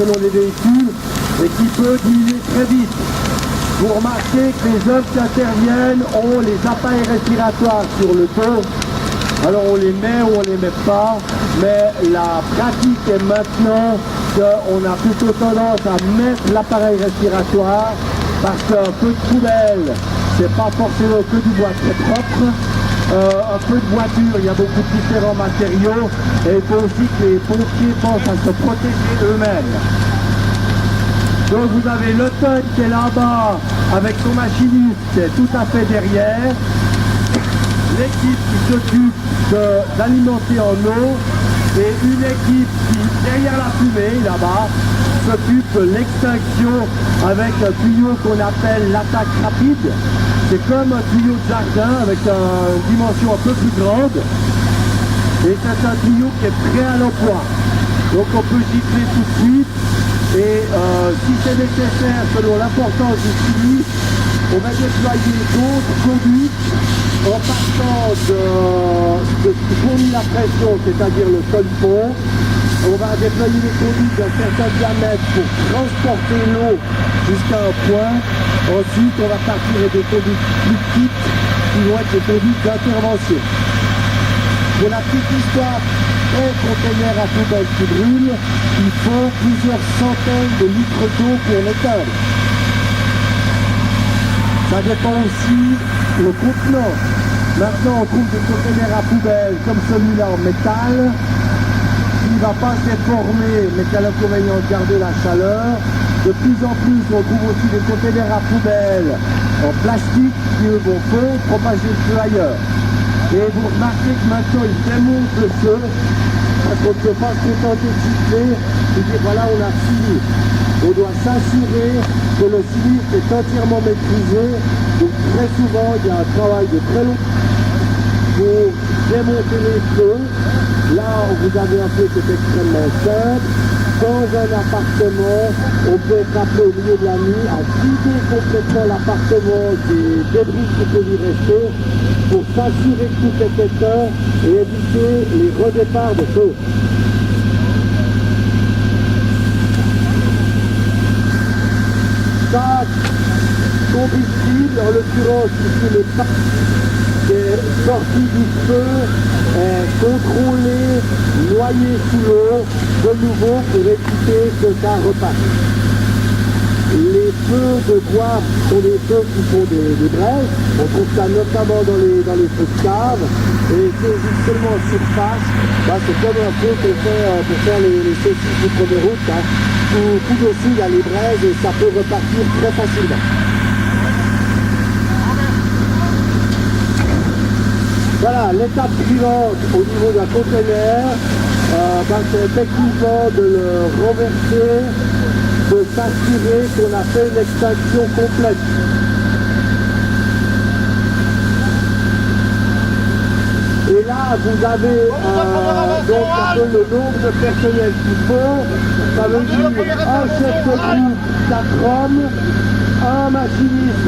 selon les véhicules et qui peut diminuer très vite. Vous remarquez que les hommes qui interviennent ont les appareils respiratoires sur le dos. Alors on les met ou on les met pas, mais la pratique est maintenant qu'on a plutôt tendance à mettre l'appareil respiratoire parce qu'un peu de poubelle, c'est pas forcément que du bois très propre. Un peu de voiture, il y a beaucoup de différents matériaux et il faut aussi que les pompiers pensent à se protéger eux-mêmes. Donc vous avez le tonne qui est là-bas avec son machiniste qui est tout à fait derrière. L'équipe qui s'occupe d'alimenter en eau et une équipe qui, derrière la fumée, là-bas, s'occupe de l'extinction avec un tuyau qu'on appelle l'attaque rapide. C'est comme un tuyau de jardin avec une dimension un peu plus grande. Et c'est un tuyau qui est prêt à l'emploi. Donc on peut gifler tout de suite. Et si c'est nécessaire, selon l'importance du sinistre, on va déployer d'autres conduites en partant de ce qui fournit la pression, c'est-à-dire le sol-pont. On va déployer des conduites d'un certain diamètre pour transporter l'eau jusqu'à un point. Ensuite, on va partir avec des conduites plus petites qui vont être des conduites d'intervention. Pour la petite histoire, un conteneur à poubelle qui brûle, il faut plusieurs centaines de litres d'eau pour l'éteindre. Ça dépend aussi le contenant. Maintenant, on trouve des conteneurs à poubelle comme celui-là en métal, qui ne va pas se déformer, mais qui a l'inconvénient de garder la chaleur. De plus en plus, on trouve aussi des conteneurs à poubelle en plastique qui eux vont fondre, propager le feu ailleurs. Et vous remarquez que maintenant, ils démontent le feu, parce qu'on ne peut pas se contenter de siffler et dire voilà, on a fini. On doit s'assurer que le sinistre est entièrement maîtrisé. Donc très souvent, il y a un travail de très long pour démonter les feux. Là, vous avez un feu qui est extrêmement simple. Dans un appartement, on peut être appelé au milieu de la nuit à vider complètement l'appartement des débris qui peuvent y rester pour s'assurer que tout est éteint et éviter les redéparts de feu. Chaque combustible, en l'occurrence ici le pain qui est sorti du feu, est contrôlé, noyé sous l'eau, de nouveau pour éviter que ça repasse. Les feux de bois sont des feux qui font des braises. On trouve ça notamment dans les feux de cave. Et c'est juste seulement en surface. Bah, c'est comme un feu qu'on fait pour faire les saucisses du premier route. Hein. Tout dessus, il y a les braises et ça peut repartir très facilement. Voilà, l'étape suivante au niveau d'un conteneur, c'est effectivement de le renverser, de s'assurer qu'on a fait une extinction complète. Et là, vous avez donc un peu le nombre de personnel qu'il faut. Ça veut dire un chef de groupe, 4 hommes, un machiniste